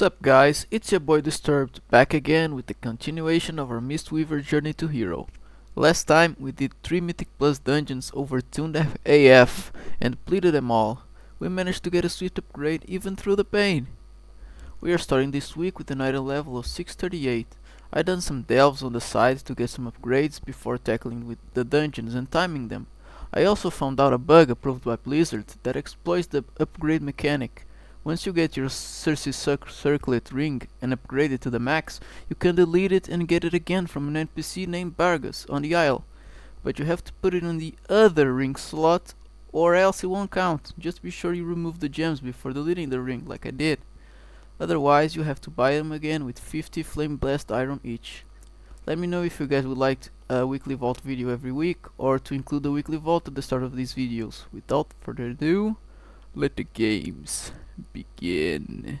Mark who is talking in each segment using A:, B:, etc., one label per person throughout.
A: Sup guys, it's your boy Disturbed, back again with the continuation of our Mistweaver journey to hero. Last time we did 3 Mythic Plus dungeons over tuned AF and completed them all. We managed to get a sweet upgrade even through the pain. We are starting this week with an item level of 638. I done some delves on the side to get some upgrades before tackling with the dungeons and timing them. I also found out a bug approved by Blizzard that exploits the upgrade mechanic. Once you get your Circe Circlet ring and upgrade it to the max, you can delete it and get it again from an NPC named Bargus on the Isle. But you have to put it on the other ring slot or else it won't count. Just be sure you remove the gems before deleting the ring like I did. Otherwise you have to buy them again with 50 Flame Blast Iron each. Let me know if you guys would like a weekly vault video every week or to include the weekly vault at the start of these videos. Without further ado, let the games begin.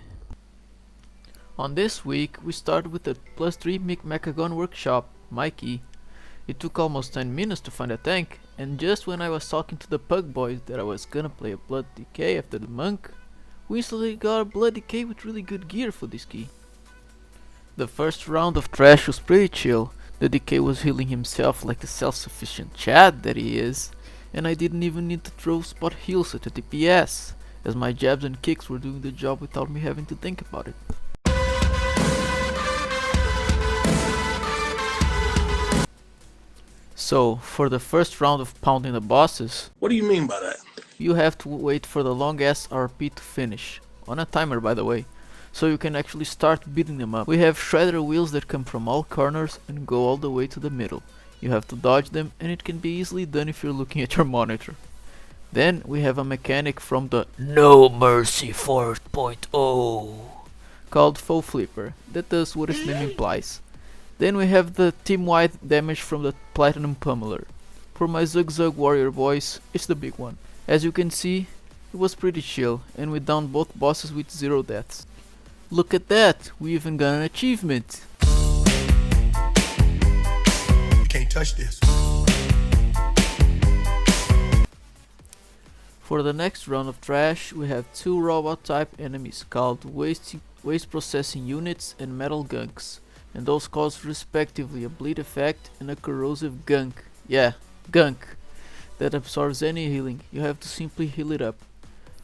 A: On this week we started with the +3 Mechagon workshop, Mikey. It took almost 10 minutes to find a tank, and just when I was talking to the pug boys that I was gonna play a Blood Decay after the monk, we instantly got a Blood Decay with really good gear for this key. The first round of trash was pretty chill. The Decay was healing himself like the self-sufficient Chad that he is, and I didn't even need to throw spot heals at the DPS, as my jabs and kicks were doing the job without me having to think about it. So, for the first round of pounding the bosses,
B: What do you mean by that?
A: you have to wait for the long ass RP to finish, on a timer by the way, so you can actually start beating them up. We have shredder wheels that come from all corners and go all the way to the middle. You have to dodge them, and it can be easily done if you're looking at your monitor. Then we have a mechanic from the No Mercy 4.0 called Foe Flipper that does what its name implies. Then we have the team-wide damage from the Platinum Pummeler. For my Zug Zug Warrior boys, it's the big one. As you can see, it was pretty chill, and we downed both bosses with 0 deaths. Look at that, we even got an achievement!
B: You can't touch this.
A: For the next round of trash, we have 2 robot type enemies called waste processing units and metal gunks, and those cause respectively a bleed effect and a corrosive gunk. Yeah, gunk, that absorbs any healing. You have to simply heal it up.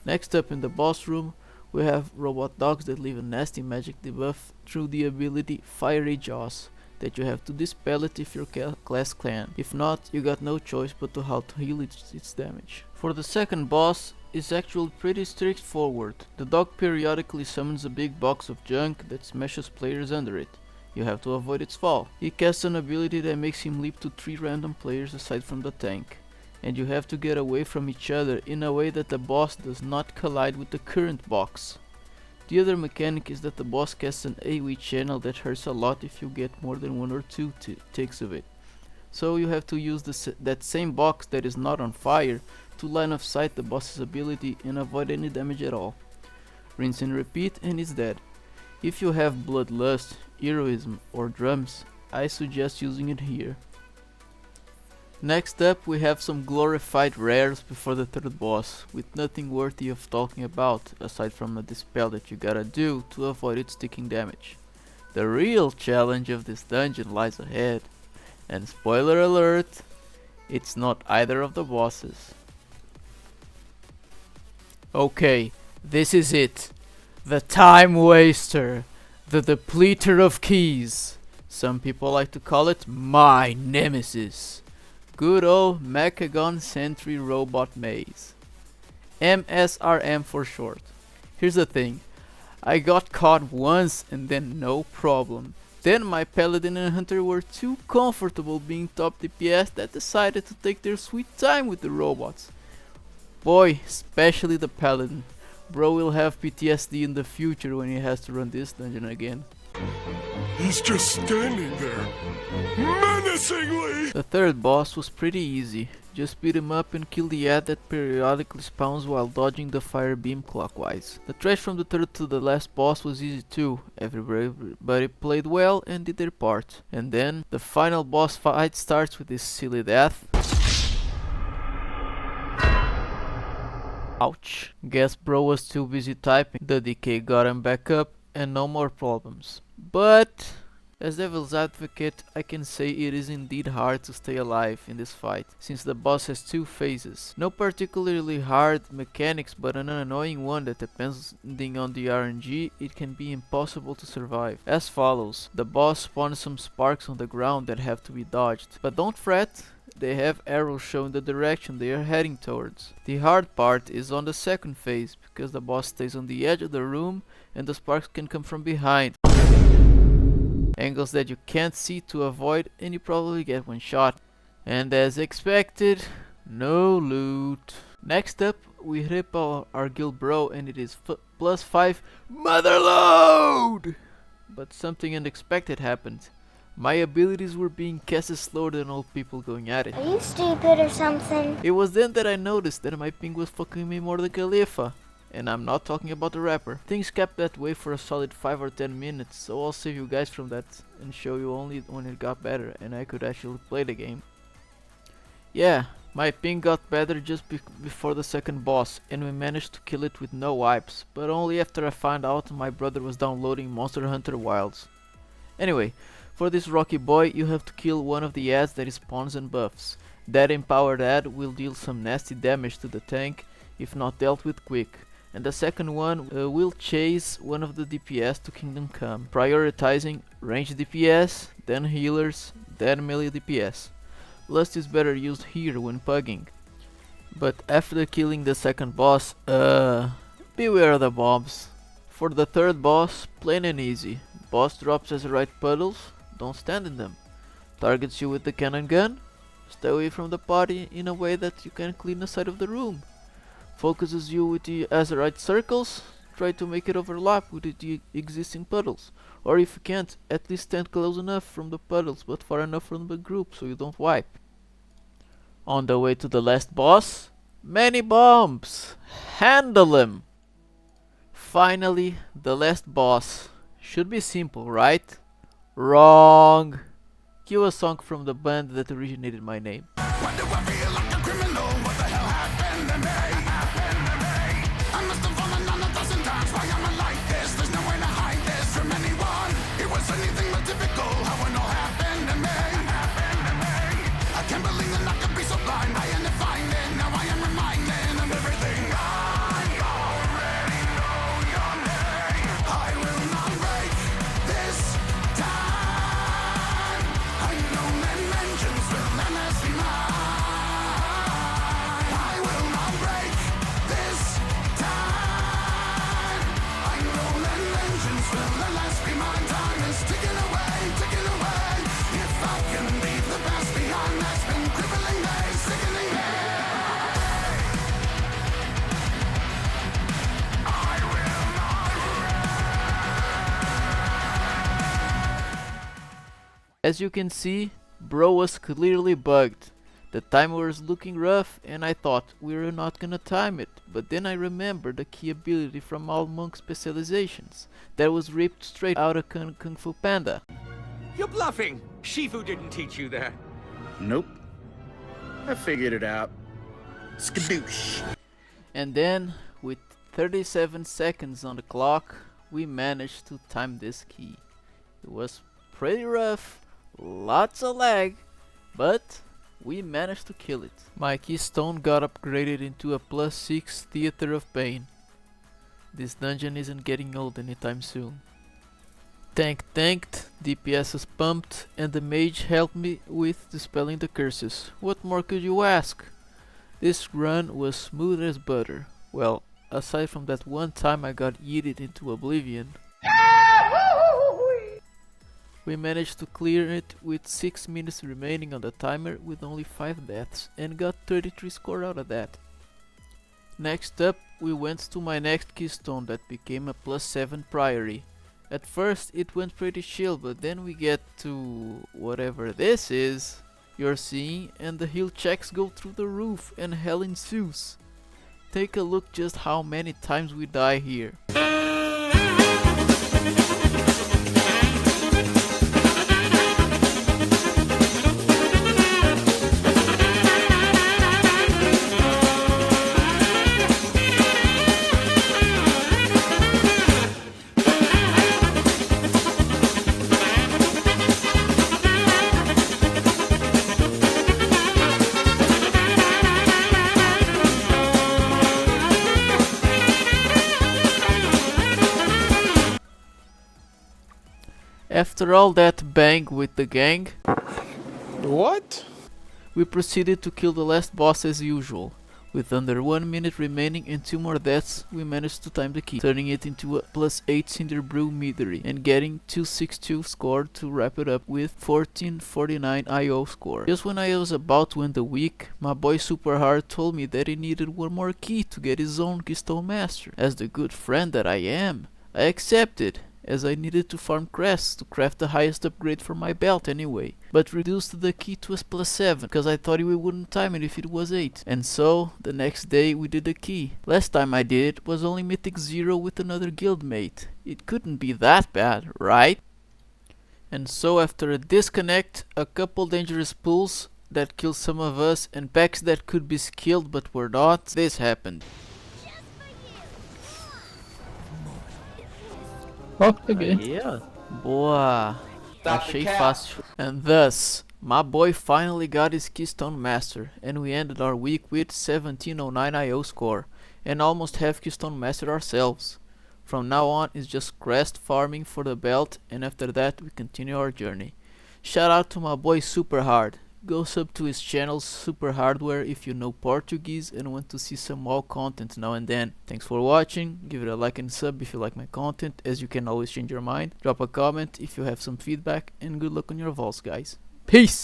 A: Next up in the boss room, we have robot dogs that leave a nasty magic debuff through the ability Fiery Jaws, that you have to dispel it if you're class clan. If not, you got no choice but to how to heal its damage. For the second boss, is actually pretty straightforward. The dog periodically summons a big box of junk that smashes players under it. You have to avoid its fall. He casts an ability that makes him leap to 3 random players aside from the tank, and you have to get away from each other in a way that the boss does not collide with the current box. The other mechanic is that the boss casts an AoE channel that hurts a lot if you get more than 1 or 2 takes of it. So you have to use that same box that is not on fire to line of sight the boss's ability and avoid any damage at all. Rinse and repeat and it's dead. If you have Bloodlust, Heroism or Drums, I suggest using it here. Next up we have some glorified rares before the third boss, with nothing worthy of talking about aside from a dispel that you gotta do to avoid its sticking damage. The real challenge of this dungeon lies ahead, and spoiler alert, it's not either of the bosses. Okay, this is it. The Time Waster, the Depleter of Keys. Some people like to call it my nemesis. Good old Mechagon Sentry Robot Maze. MSRM for short. Here's the thing, I got caught once and then no problem. Then my Paladin and Hunter were too comfortable being top DPS that decided to take their sweet time with the robots. Boy, especially the Paladin. Bro will have PTSD in the future when he has to run this dungeon again.
B: He's just standing there, menacingly!
A: The third boss was pretty easy. Just beat him up and kill the ad that periodically spawns while dodging the fire beam clockwise. The trash from the third to the last boss was easy too. Everybody played well and did their part. And then the final boss fight starts with this silly death. Ouch. Guess bro was too busy typing. The DK got him back up and no more problems. But as devil's advocate, I can say it is indeed hard to stay alive in this fight, since the boss has two phases. No particularly hard mechanics, but an annoying one that depending on the RNG, it can be impossible to survive. As follows: the boss spawns some sparks on the ground that have to be dodged. But don't fret, they have arrows showing the direction they are heading towards. The hard part is on the second phase, because the boss stays on the edge of the room and the sparks can come from behind. Angles that you can't see to avoid, and you probably get one shot. And as expected, no loot. Next up, we hit up our guild bro, and it is +5 motherload! But something unexpected happened. My abilities were being casted slower than old people going at it.
C: Are you stupid or something?
A: It was then that I noticed that my ping was fucking me more than Khalifa. And I'm not talking about the rapper. Things kept that way for a solid 5 or 10 minutes, so I'll save you guys from that and show you only when it got better and I could actually play the game. Yeah, my ping got better just before the second boss, and we managed to kill it with no wipes, but only after I found out my brother was downloading Monster Hunter Wilds. Anyway, for this rocky boy you have to kill one of the ads that spawns and buffs. That empowered ad will deal some nasty damage to the tank if not dealt with quick. And the second one will chase one of the DPS to Kingdom Come, prioritizing ranged DPS, then healers, then melee DPS. Lust is better used here when pugging. But after killing the second boss, beware of the bombs. For the third boss, plain and easy. Boss drops as right puddles, don't stand in them. Targets you with the cannon gun, stay away from the party in a way that you can clean the side of the room. Focuses you with the Azerite circles, try to make it overlap with the existing puddles. Or if you can't, at least stand close enough from the puddles but far enough from the group so you don't wipe. On the way to the last boss, many bombs! Handle them! Finally, the last boss. Should be simple, right? Wrong! Cue a song from the band that originated my name.
D: Why do I feel like a criminal? What the hell happened to me? I must have fallen on 1,000 times. Why am I like this? There's no way to hide this from anyone. It was anything but typical how it all happened to me. I can't believe that I could be so blind. I am defining, now I am reminded of everything. I already know your name. I will not break this time. I know that vengeance will never be mine. I will not break this time. I know that vengeance will never be mine. Time is ticking away, ticking away. If I can leave the past behind, that's been crippling me, sickening me. I will not.
A: As you can see, bro was clearly bugged. The timer was looking rough and I thought we were not gonna time it, but then I remembered the key ability from all monk specializations that was ripped straight out of Kung Fu Panda.
E: You're bluffing! Shifu didn't teach you that.
F: Nope. I figured it out. Skadoosh.
A: And then, with 37 seconds on the clock, we managed to time this key. It was pretty rough, lots of lag, but we managed to kill it. My Keystone got upgraded into a +6 Theater of Pain. This dungeon isn't getting old anytime soon. Tank tanked, DPS was pumped, and the mage helped me with dispelling the curses. What more could you ask? This run was smooth as butter. Well, aside from that one time I got yeeted into oblivion. We managed to clear it with 6 minutes remaining on the timer with only 5 deaths and got 33 score out of that. Next up, we went to my next Keystone that became a +7 Priory. At first it went pretty chill, but then we get to whatever this is you're seeing and the heal checks go through the roof and hell ensues. Take a look just how many times we die here. After all that bang with the gang,
B: What?
A: we proceeded to kill the last boss as usual. With under 1 minute remaining and 2 more deaths, we managed to time the key, turning it into a +8 Cinder Brew Meadery, and getting 262 scored to wrap it up with 1449 IO score. Just when I was about to end the week, my boy Superhard told me that he needed 1 more key to get his own Keystone Master. As the good friend that I am, I accepted, as I needed to farm crests to craft the highest upgrade for my belt anyway, but reduced the key to a +7 because I thought we wouldn't time it if it was 8. And so, the next day we did the key. Last time I did it was only Mythic 0 with another guildmate. It couldn't be that bad, right? And so after a disconnect, a couple dangerous pulls that killed some of us, and packs that could be skilled but were not, this happened.
G: Ó, peguei.
A: Aí, ó. Boa. Achei fácil. And thus, my boy finally got his Keystone Master, and we ended our week with 1709 IO score, and almost have Keystone Master ourselves. From now on, it's just crest farming for the belt, and after that, we continue our journey. Shout out to my boy Superhard. Go sub to his channel Super Hardware if you know Portuguese and want to see some more content now and then. Thanks for watching, give it a like and sub if you like my content, as you can always change your mind. Drop a comment if you have some feedback, and good luck on your vaults, guys. Peace!